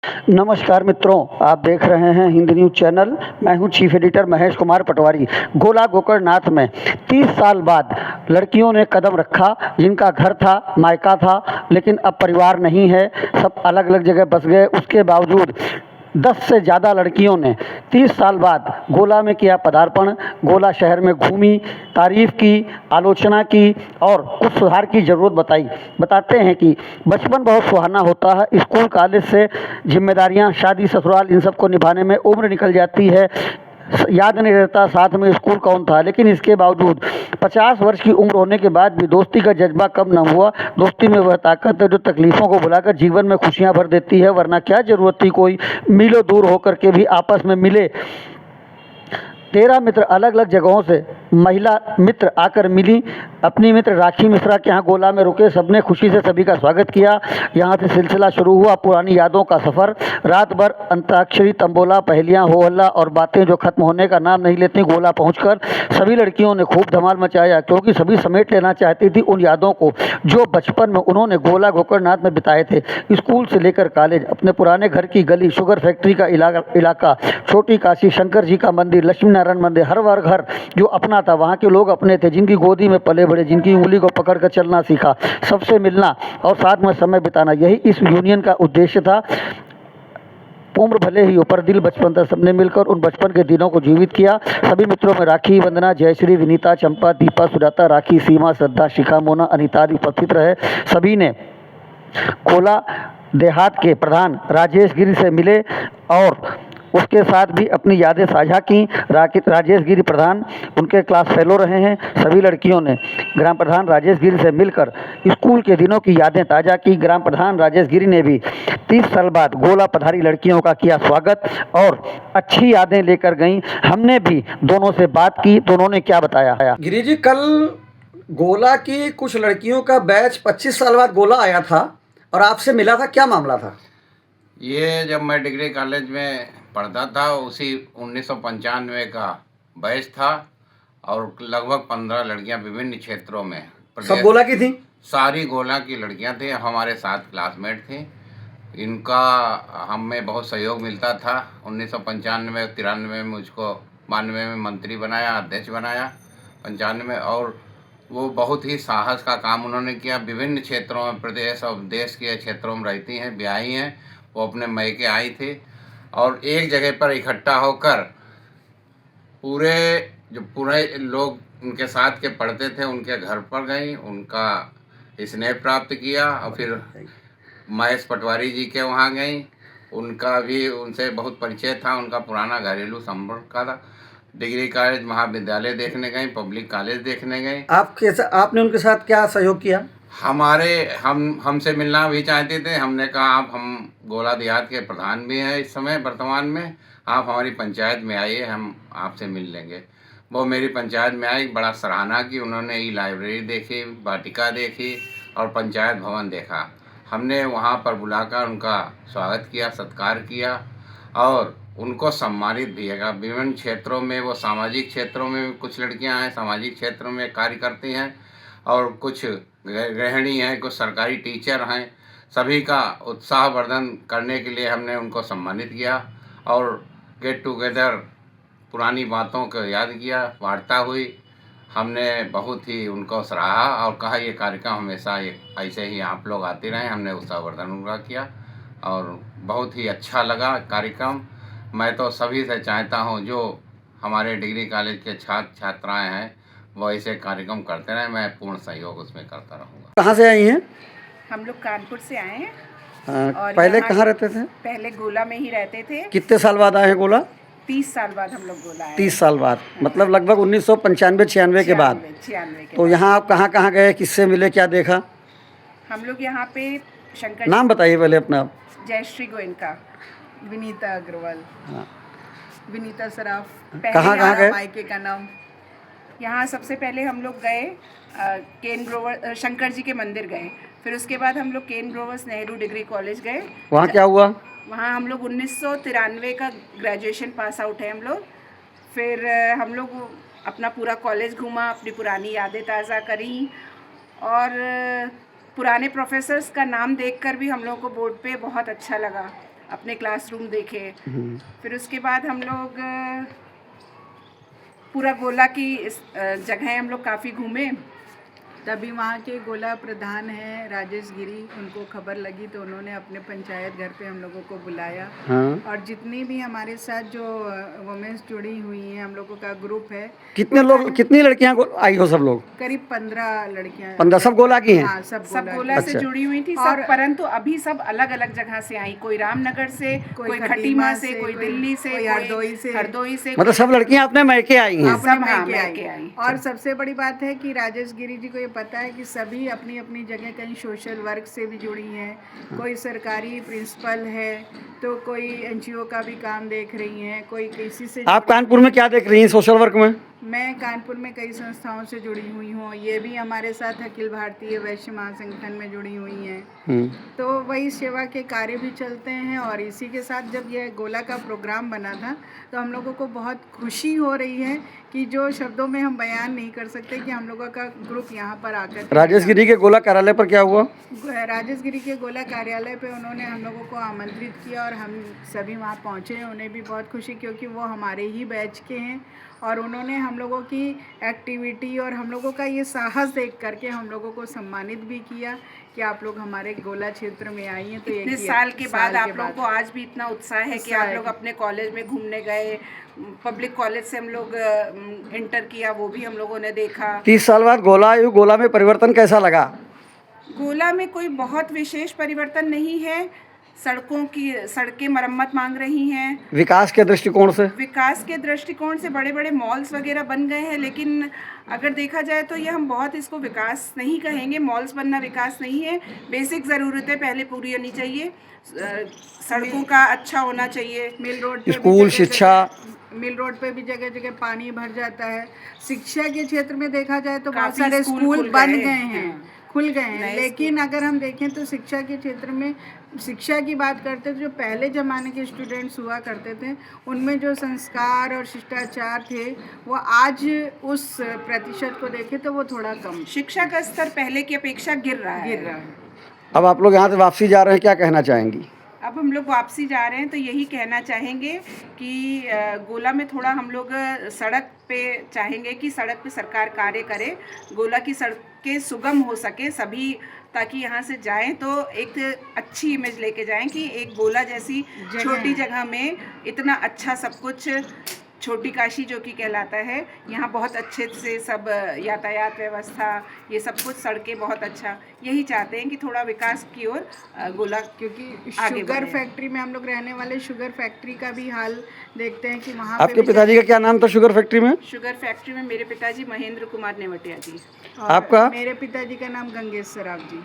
नमस्कार मित्रों, आप देख रहे हैं हिंद न्यूज़ चैनल। मैं हूं चीफ एडिटर महेश कुमार पटवारी। गोला गोकर्णनाथ में 30 साल बाद लड़कियों ने कदम रखा। जिनका घर था, मायका था, लेकिन अब परिवार नहीं है, सब अलग अलग जगह बस गए। उसके बावजूद 10 से ज़्यादा लड़कियों ने 30 साल बाद गोला में किया पदार्पण। गोला शहर में घूमी, तारीफ़ की, आलोचना की और कुछ सुधार की ज़रूरत बताई। बताते हैं कि बचपन बहुत सुहाना होता है। स्कूल कॉलेज से जिम्मेदारियां, शादी, ससुराल, इन सब को निभाने में उम्र निकल जाती है। याद नहीं रहता साथ में स्कूल कौन था। लेकिन इसके बावजूद 50 वर्ष की उम्र होने के बाद भी दोस्ती का जज्बा कम न हुआ। दोस्ती में वह ताकत है जो तकलीफ़ों को भुलाकर जीवन में खुशियां भर देती है। वरना क्या ज़रूरत थी कोई मीलों दूर होकर के भी आपस में मिले। 13 मित्र अलग अलग जगहों से महिला मित्र आकर मिली। अपनी मित्र राखी मिश्रा के यहाँ गोला में रुके। सबने खुशी से सभी का स्वागत किया। यहाँ से सिलसिला शुरू हुआ पुरानी यादों का सफ़र। रात भर अंताक्षरी, तंबोला, पहेलियाँ, हो हल्ला और बातें जो खत्म होने का नाम नहीं लेती। गोला पहुंचकर सभी लड़कियों ने खूब धमाल मचाया, क्योंकि सभी समेट लेना चाहती थी उन यादों को जो बचपन में उन्होंने गोला गोकर्णनाथ में बिताए थे। स्कूल से लेकर कॉलेज, अपने पुराने घर की गली, शुगर फैक्ट्री का इलाका, छोटी काशी, शंकर जी का मंदिर, लक्ष्मी नारायण मंदिर, हर बार घर जो अपना था। वहाँ के लोग अपने थे, जिनकी गोदी में पले बड़े, जिनकी उंगली को पकड़कर चलना सीखा, सबसे मिलना और साथ में समय बिताना, यही इस यूनियन का उद्देश्य था। उम्र भले ही हो पर दिल बचपन था। सबने मिलकर उन बचपन के दिनों को जीवित किया। सभी मित्रों में राखी, वंदना, जयश्री, विनीता, चंपा, दीपा, सुजाता, राखी, सीमा, श्रद्धा, शिखा, मोना, अनीता आदि उपस्थित रहे। सभी ने गोला देहात के प्रधान राजेश गिरी से मिले और उसके साथ भी अपनी यादें साझा की। राजेश गिरी प्रधान उनके क्लास फेलो रहे हैं। सभी लड़कियों ने ग्राम प्रधान राजेश गिरी से मिलकर स्कूल के दिनों की यादें ताज़ा की। ग्राम प्रधान राजेश गिरी ने भी 30 साल बाद गोला पधारी लड़कियों का किया स्वागत और अच्छी यादें लेकर गईं। हमने भी दोनों से बात की तो उन्होंने क्या बताया। गिरी जी, कल गोला की कुछ लड़कियों का बैच 25 साल बाद गोला आया था और आपसे मिला था, क्या मामला था? ये जब मैं डिग्री कॉलेज में पढ़ता था, उसी 1995 का बैच था और लगभग 15 लड़कियां विभिन्न क्षेत्रों में, सब गोला की थी? सारी गोला की लड़कियां थी, हमारे साथ क्लासमेट थी। इनका हमें बहुत सहयोग मिलता था। 1995 93 में मुझको 92 में मंत्री बनाया, अध्यक्ष बनाया 95 में। और वो बहुत ही साहस का काम उन्होंने किया। विभिन्न क्षेत्रों में, प्रदेश और देश के क्षेत्रों में रहती हैं, ब्याही हैं। वो अपने मैके आई थी और एक जगह पर इकट्ठा होकर पूरे लोग उनके साथ के पढ़ते थे उनके घर पर गई, उनका स्नेह प्राप्त किया। और फिर महेश पटवारी जी के वहाँ गई, उनका भी उनसे बहुत परिचय था, उनका पुराना घरेलू संपर्क का था। डिग्री कॉलेज, महाविद्यालय देखने गई, पब्लिक कॉलेज देखने गई। आपने उनके साथ क्या सहयोग किया? हमसे मिलना भी चाहते थे। हमने कहा आप, हम गोला देहात के प्रधान भी हैं इस समय वर्तमान में, आप हमारी पंचायत में आइए, हम आपसे मिल लेंगे। वो मेरी पंचायत में आई, बड़ा सराहना की उन्होंने। ई लाइब्रेरी देखी, वाटिका देखी और पंचायत भवन देखा। हमने वहाँ पर बुलाकर उनका स्वागत किया, सत्कार किया और उनको सम्मानित भी है। विभिन्न क्षेत्रों में, वो सामाजिक क्षेत्रों में कुछ लड़कियां हैं, सामाजिक क्षेत्रों में कार्य करती हैं और कुछ गृहिणी हैं, कुछ सरकारी टीचर हैं। सभी का उत्साहवर्धन करने के लिए हमने उनको सम्मानित किया और गेट टुगेदर, पुरानी बातों को याद किया, वार्ता हुई। हमने बहुत ही उनको सराहा और कहा ये कार्यक्रम हमेशा ऐसे ही आप लोग आते रहें। हमने उत्साहवर्धन उनका किया और बहुत ही अच्छा लगा कार्यक्रम। मैं तो सभी से चाहता हूँ जो हमारे डिग्री कॉलेज के छात्र छात्राएं हैं वो ऐसे कार्यक्रम करते रहें। मैं पूर्ण सहयोग उसमें करता रहूँगा। कहाँ से आई हैं? हम लोग कानपुर से आए हैं। और पहले कहाँ रहते थे? पहले गोला में ही रहते थे। कितने साल बाद आए हैं गोला? 30 साल बाद हम लोग गोला आए। 30 साल बाद, मतलब लगभग 1995-96 के बाद। 96 के तो बाद। यहाँ आप कहाँ कहाँ गए, किससे मिले, क्या देखा? हम लोग यहाँ पे शंकर, नाम बताइए पहले अपना। जयश्री गोयनका, विनीता अग्रवाल, हाँ। विनीता सराफ। कहाँ गए? मायके का नाम यहाँ सबसे पहले हम लोग गए केन ग्रोवर, शंकर जी के मंदिर गए। फिर उसके बाद हम लोग केन ग्रोवर्स नेहरू डिग्री कॉलेज गए। वहाँ क्या हुआ? वहाँ हम लोग 1993 का ग्रेजुएशन पास आउट है हम लोग। फिर हम लोग अपना पूरा कॉलेज घूमा, अपनी पुरानी यादें ताज़ा करी और पुराने प्रोफेसर्स का नाम देखकर भी हम लोगों को बोर्ड पे बहुत अच्छा लगा। अपने क्लासरूम देखे। फिर उसके बाद हम लोग पूरा गोला की जगह हम लोग काफ़ी घूमे। तभी वहाँ के गोला प्रधान हैं राजेश गिरी, उनको खबर लगी तो उन्होंने अपने पंचायत घर पे हम लोगों को बुलाया। हाँ। और जितनी भी हमारे साथ जो वुमेन्स जुड़ी हुई हैं, हम लोगों का ग्रुप है। कितने लोग, कितनी लड़कियां आई हो? सब लोग करीब 15 लड़कियां। 15 सब गोला की हैं? हाँ, सब गोला से जुड़ी हुई थी सब, परंतु अभी सब अलग अलग जगह से आई। कोई रामनगर से, कोई खटीमा से, कोई दिल्ली से, कोई हरदोई से। मतलब सब लड़कियां अपने मैके आई हैं? सब मैके आई। और सबसे बड़ी बात है कि राजेश गिरी जी को ये पता है कि सभी अपनी अपनी जगह कहीं सोशल वर्क से भी जुड़ी हैं। कोई सरकारी प्रिंसिपल है तो कोई एनजीओ का भी काम देख रही हैं, कोई किसी से। आप कानपुर में क्या देख रही हैं सोशल वर्क में? मैं कानपुर में कई संस्थाओं से जुड़ी हुई हूँ। ये भी हमारे साथ अखिल भारतीय वैश्य महासंगठन में जुड़ी हुई हैं। तो वही सेवा के कार्य भी चलते हैं। और इसी के साथ जब यह गोला का प्रोग्राम बना था तो हम लोगों को बहुत खुशी हो रही है कि जो शब्दों में हम बयान नहीं कर सकते कि हम लोगों का ग्रुप यहाँ पर आकर। राजेश गिरी के गोला कार्यालय पर क्या हुआ? राजेश गिरी के गोला कार्यालय पे उन्होंने हम लोगों को आमंत्रित किया और हम सभी वहाँ पहुँचे। उन्हें भी बहुत खुशी, क्योंकि वो हमारे ही बैच के हैं और उन्होंने हम लोगों की एक्टिविटी और हम लोगों का ये साहस देख करके हम लोगों को सम्मानित भी किया कि आप लोग हमारे गोला क्षेत्र में आई हैं। तो इतने साल के बाद आप लोगों को आज भी इतना उत्साह है कि आप लोग अपने कॉलेज में घूमने गए। पब्लिक कॉलेज से हम लोग इंटर किया, वो भी हम लोगों ने देखा। 30 साल बाद गोला में परिवर्तन कैसा लगा? गोला में कोई बहुत विशेष परिवर्तन नहीं है। सड़कें मरम्मत मांग रही हैं। विकास के दृष्टिकोण से बड़े बड़े मॉल्स वगैरह बन गए हैं, लेकिन अगर देखा जाए तो ये हम बहुत इसको विकास नहीं कहेंगे। मॉल्स बनना विकास नहीं है। बेसिक ज़रूरतें पहले पूरी होनी चाहिए। सड़कों का अच्छा होना चाहिए। मिल रोड पे स्कूल, शिक्षा, मिल रोड पे भी जगह जगह पानी भर जाता है। शिक्षा के क्षेत्र में देखा जाए तो बहुत सारे स्कूल बन गए हैं, खुल गए हैं। लेकिन अगर हम देखें तो शिक्षा के क्षेत्र में, शिक्षा की बात करते तो जो पहले ज़माने के स्टूडेंट्स हुआ करते थे उनमें जो संस्कार और शिष्टाचार थे वो आज उस प्रतिशत को देखें तो वो थोड़ा कम। शिक्षा का स्तर पहले की अपेक्षा गिर रहा है। अब आप लोग यहाँ से वापसी जा रहे हैं, क्या कहना चाहेंगी? अब हम लोग वापसी जा रहे हैं तो यही कहना चाहेंगे कि गोला में थोड़ा हम लोग सड़क पे चाहेंगे कि सड़क पे सरकार कार्य करे, गोला की सड़कें सुगम हो सके सभी, ताकि यहाँ से जाएं तो एक अच्छी इमेज लेके जाएं कि एक गोला जैसी छोटी जगह में इतना अच्छा सब कुछ, छोटी काशी जो कि कहलाता है, यहाँ बहुत अच्छे से सब यातायात व्यवस्था, ये सब कुछ, सड़कें बहुत अच्छा। यही चाहते हैं कि थोड़ा विकास की ओर गोला, क्योंकि शुगर फैक्ट्री में हम लोग रहने वाले, शुगर फैक्ट्री का भी हाल देखते हैं कि वहाँ आपके पिताजी का क्या नाम था शुगर फैक्ट्री में? शुगर फैक्ट्री में मेरे पिताजी महेंद्र कुमार नेवटिया जी। आपका? मेरे पिताजी का नाम गंगेश सराफ जी।